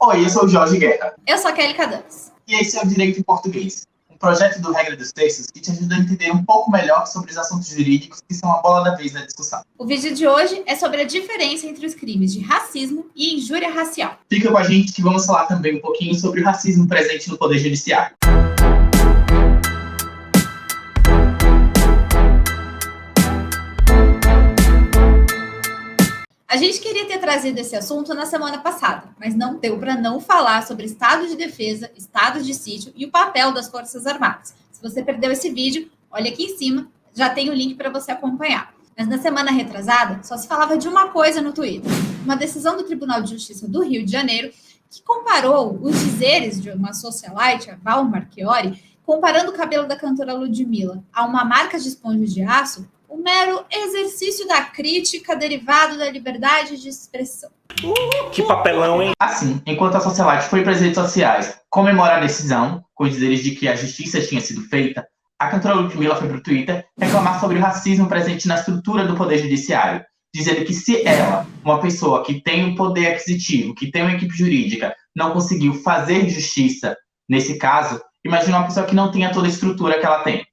Oi, eu sou o Jorge Guerra. Eu sou a Kelly Cadames. E esse é o Direito em Português, um projeto do Regra dos Textos que te ajuda a entender um pouco melhor sobre os assuntos jurídicos que são a bola da vez na discussão. O vídeo de hoje é sobre a diferença entre os crimes de racismo e injúria racial. Fica com a gente que vamos falar também um pouquinho sobre o racismo presente no Poder Judiciário. A gente queria ter trazido esse assunto na semana passada, mas não deu para não falar sobre estado de defesa, estado de sítio e o papel das Forças Armadas. Se você perdeu esse vídeo, olha aqui em cima, já tem o link para você acompanhar. Mas na semana retrasada, só se falava de uma coisa no Twitter. Uma decisão do Tribunal de Justiça do Rio de Janeiro que comparou os dizeres de uma socialite, a Val Marchiori, comparando o cabelo da cantora Ludmilla a uma marca de esponja de aço, um mero exercício da crítica derivado da liberdade de expressão. Que papelão, hein? Assim, enquanto a socialite foi para as redes sociais comemorar a decisão, com os dizeres de que a justiça tinha sido feita, a cantora Ludmilla foi para o Twitter reclamar sobre o racismo presente na estrutura do Poder Judiciário, dizendo que se ela, uma pessoa que tem um poder aquisitivo, que tem uma equipe jurídica, não conseguiu fazer justiça nesse caso, imagina uma pessoa que não tenha toda a estrutura que ela tem.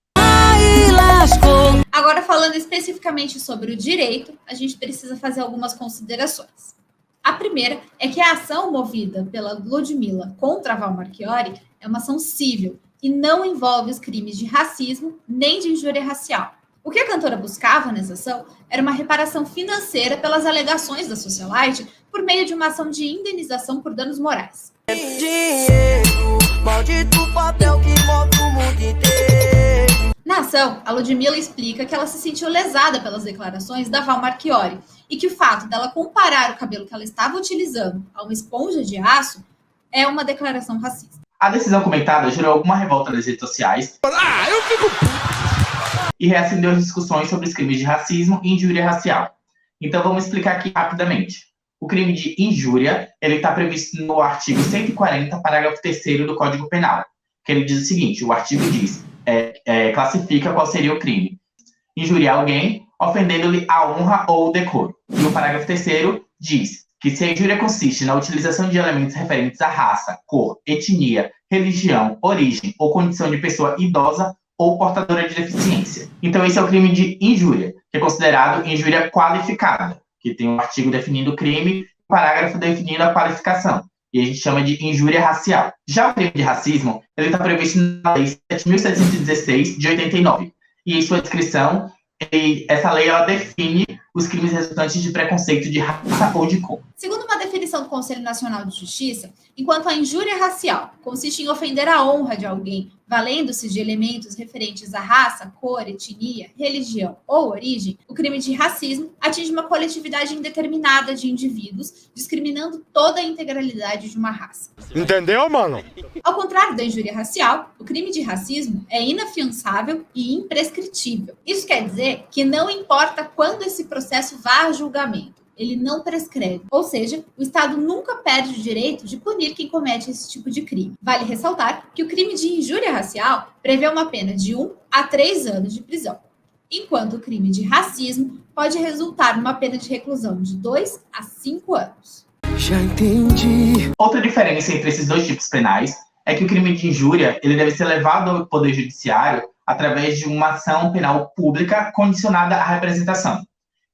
Agora, falando especificamente sobre o direito, a gente precisa fazer algumas considerações. A primeira é que a ação movida pela Ludmilla contra a Val Marchiori é uma ação civil e não envolve os crimes de racismo nem de injúria racial. O que a cantora buscava nessa ação era uma reparação financeira pelas alegações da socialite por meio de uma ação de indenização por danos morais. Dinheiro, maldito papel que move o mundo inteiro. Na ação, a Ludmilla explica que ela se sentiu lesada pelas declarações da Val Marchiori e que o fato dela comparar o cabelo que ela estava utilizando a uma esponja de aço é uma declaração racista. A decisão comentada gerou alguma revolta nas redes sociais e reacendeu as discussões sobre os crimes de racismo e injúria racial. Então vamos explicar aqui rapidamente. O crime de injúria está previsto no artigo 140, parágrafo 3º do Código Penal, que ele diz o seguinte, o artigo diz, classifica qual seria o crime. Injuriar alguém, ofendendo-lhe a honra ou o decoro. E o parágrafo 3º diz que se a injúria consiste na utilização de elementos referentes à raça, cor, etnia, religião, origem ou condição de pessoa idosa ou portadora de deficiência. Então esse é o crime de injúria, que é considerado injúria qualificada, que tem um artigo definindo o crime, um parágrafo definindo a qualificação. E a gente chama de injúria racial. Já o crime de racismo, ele está previsto na Lei 7.716, de 89. E em sua descrição, essa lei ela define os crimes resultantes de preconceito de raça ou de cor. Segundo uma definição do Conselho Nacional de Justiça, enquanto a injúria racial consiste em ofender a honra de alguém, valendo-se de elementos referentes à raça, cor, etnia, religião ou origem, o crime de racismo atinge uma coletividade indeterminada de indivíduos, discriminando toda a integralidade de uma raça. Entendeu, mano? Ao contrário da injúria racial, o crime de racismo é inafiançável e imprescritível. Isso quer dizer que não importa quando esse processo vá a julgamento, ele não prescreve. Ou seja, o Estado nunca perde o direito de punir quem comete esse tipo de crime. Vale ressaltar que o crime de injúria racial prevê uma pena de 1 a 3 anos de prisão, enquanto o crime de racismo pode resultar numa pena de reclusão de 2 a 5 anos. Já entendi. Outra diferença entre esses dois tipos penais é que o crime de injúria ele deve ser levado ao Poder Judiciário através de uma ação penal pública condicionada à representação.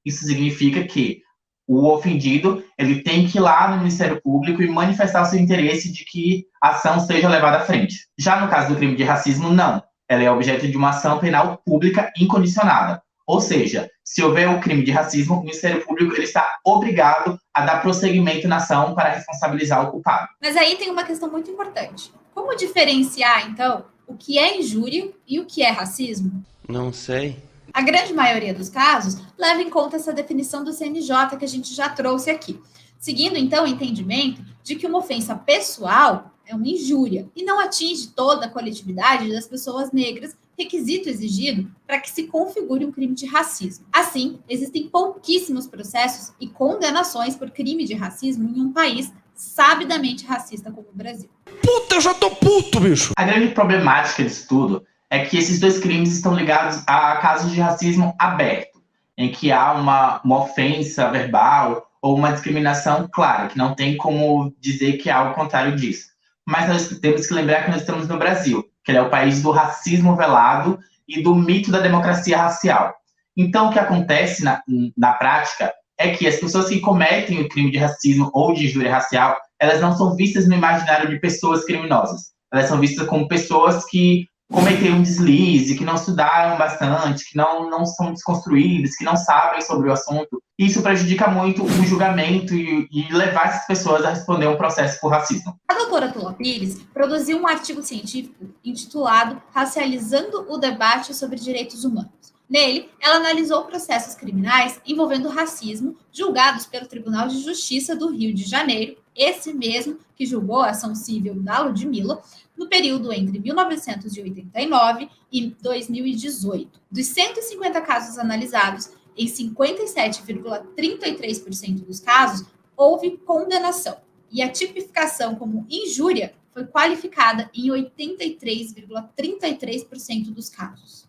Isso significa que o ofendido ele tem que ir lá no Ministério Público e manifestar o seu interesse de que a ação seja levada à frente. Já no caso do crime de racismo, não. Ela é objeto de uma ação penal pública incondicionada. Ou seja, se houver um crime de racismo, o Ministério Público ele está obrigado a dar prosseguimento na ação para responsabilizar o culpado. Mas aí tem uma questão muito importante. Como diferenciar, então, o que é injúria e o que é racismo? Não sei. A grande maioria dos casos leva em conta essa definição do CNJ que a gente já trouxe aqui, seguindo então o entendimento de que uma ofensa pessoal é uma injúria e não atinge toda a coletividade das pessoas negras, requisito exigido para que se configure um crime de racismo. Assim, existem pouquíssimos processos e condenações por crime de racismo em um país sabidamente racista como o Brasil. Puta, eu já tô puto, bicho! A grande problemática disso tudo é que esses dois crimes estão ligados a casos de racismo aberto, em que há uma ofensa verbal ou uma discriminação clara, que não tem como dizer que é algo contrário disso. Mas nós temos que lembrar que nós estamos no Brasil, que ele é o país do racismo velado e do mito da democracia racial. Então, o que acontece na prática é que as pessoas que cometem o crime de racismo ou de injúria racial, elas não são vistas no imaginário de pessoas criminosas. Elas são vistas como pessoas que cometeram um deslize, que não estudaram bastante, que não são desconstruídas, que não sabem sobre o assunto. Isso prejudica muito o julgamento e levar essas pessoas a responder um processo por racismo. A doutora Tula Pires produziu um artigo científico intitulado Racializando o Debate sobre Direitos Humanos. Nele, ela analisou processos criminais envolvendo racismo julgados pelo Tribunal de Justiça do Rio de Janeiro, esse mesmo que julgou a ação civil da Ludmilla, no período entre 1989 e 2018. Dos 150 casos analisados, em 57,33% dos casos, houve condenação. E a tipificação como injúria foi qualificada em 83,33% dos casos.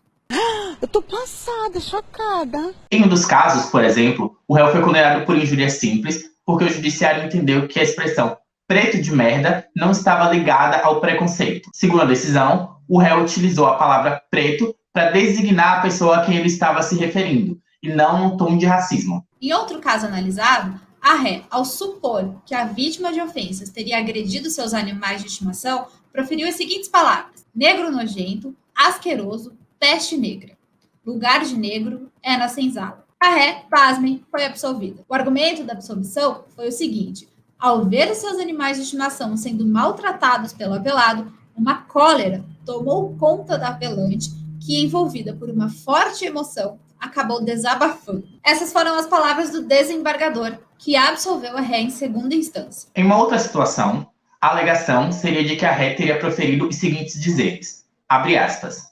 Eu tô passada, chocada. Em um dos casos, por exemplo, o réu foi condenado por injúria simples, porque o judiciário entendeu que a expressão preto de merda não estava ligada ao preconceito. Segundo a decisão, o réu utilizou a palavra preto para designar a pessoa a quem ele estava se referindo, e não num tom de racismo. Em outro caso analisado, a ré, ao supor que a vítima de ofensas teria agredido seus animais de estimação, proferiu as seguintes palavras: negro nojento, asqueroso, peste negra. Lugar de negro é na senzala. A ré, pasmem, foi absolvida. O argumento da absolvição foi o seguinte: ao ver os seus animais de estimação sendo maltratados pelo apelado, uma cólera tomou conta da apelante, que, envolvida por uma forte emoção, acabou desabafando. Essas foram as palavras do desembargador, que absolveu a ré em segunda instância. Em uma outra situação, a alegação seria de que a ré teria proferido os seguintes dizeres, abre aspas: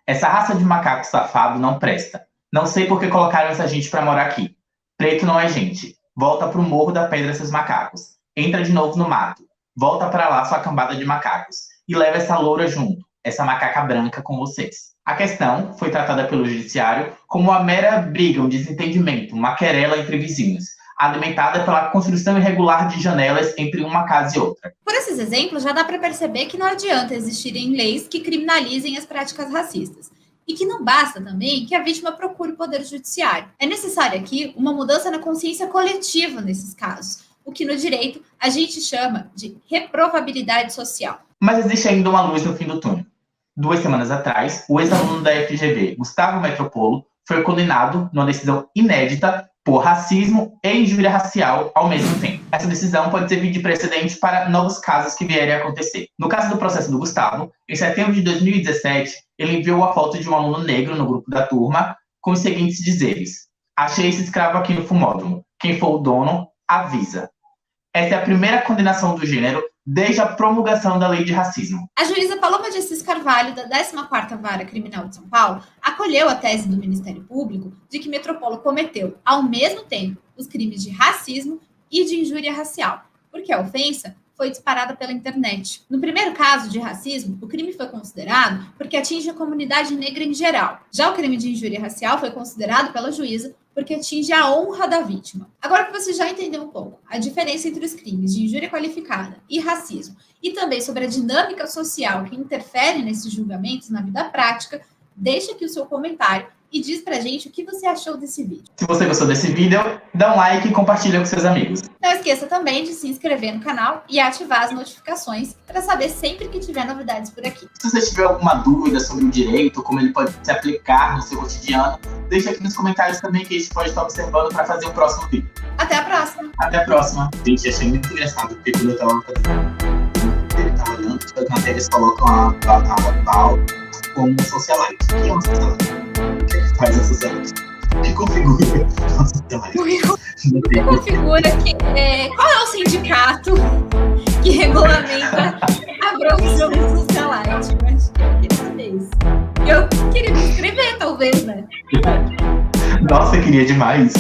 essa raça de macaco safado não presta. Não sei por que colocaram essa gente pra morar aqui. Preto não é gente. Volta pro Morro da Pedra, seus macacos. Entra de novo no mato. Volta pra lá, sua cambada de macacos. E leva essa loura junto, essa macaca branca com vocês. A questão foi tratada pelo judiciário como uma mera briga, um desentendimento, uma querela entre vizinhos, alimentada pela construção irregular de janelas entre uma casa e outra. Por esses exemplos, já dá para perceber que não adianta existirem leis que criminalizem as práticas racistas. E que não basta também que a vítima procure o poder judiciário. É necessário aqui uma mudança na consciência coletiva nesses casos, o que no direito a gente chama de reprovabilidade social. Mas existe ainda uma luz no fim do túnel. 2 semanas atrás, o ex-aluno da FGV, Gustavo Metropolo, foi condenado numa decisão inédita por racismo e injúria racial ao mesmo tempo. Essa decisão pode servir de precedente para novos casos que vierem a acontecer. No caso do processo do Gustavo, em setembro de 2017, ele enviou a foto de um aluno negro no grupo da turma com os seguintes dizeres: achei esse escravo aqui no fumódromo. Quem for o dono, avisa. Essa é a primeira condenação do gênero desde a promulgação da lei de racismo. A juíza Paloma de Assis Carvalho, da 14ª Vara Criminal de São Paulo, acolheu a tese do Ministério Público de que Metropolo cometeu, ao mesmo tempo, os crimes de racismo e de injúria racial, porque a ofensa foi disparada pela internet. No primeiro caso de racismo, o crime foi considerado porque atinge a comunidade negra em geral. Já o crime de injúria racial foi considerado pela juíza porque atinge a honra da vítima. Agora que você já entendeu um pouco a diferença entre os crimes de injúria qualificada e racismo, e também sobre a dinâmica social que interfere nesses julgamentos na vida prática, deixa aqui o seu comentário e diz pra gente o que você achou desse vídeo. Se você gostou desse vídeo, dá um like e compartilha com seus amigos. Não esqueça também de se inscrever no canal e ativar as notificações para saber sempre que tiver novidades por aqui. Se você tiver alguma dúvida sobre o direito, como ele pode se aplicar no seu cotidiano, deixa aqui nos comentários também que a gente pode estar observando para fazer o próximo vídeo. Até a próxima! Até a próxima! Gente, achei muito engraçado, porque quando eu tava fazendo, ele tava olhando, tipo, as matérias colocam a Val como um socialite. O que é um socialite? O que é que faz a socialite? O que configura a socialite? O que configura que... qual é o sindicato que regulamenta a profissão do socialite? Mas eu queria saber isso. Eu queria me inscrever, talvez, né? Nossa, eu queria demais.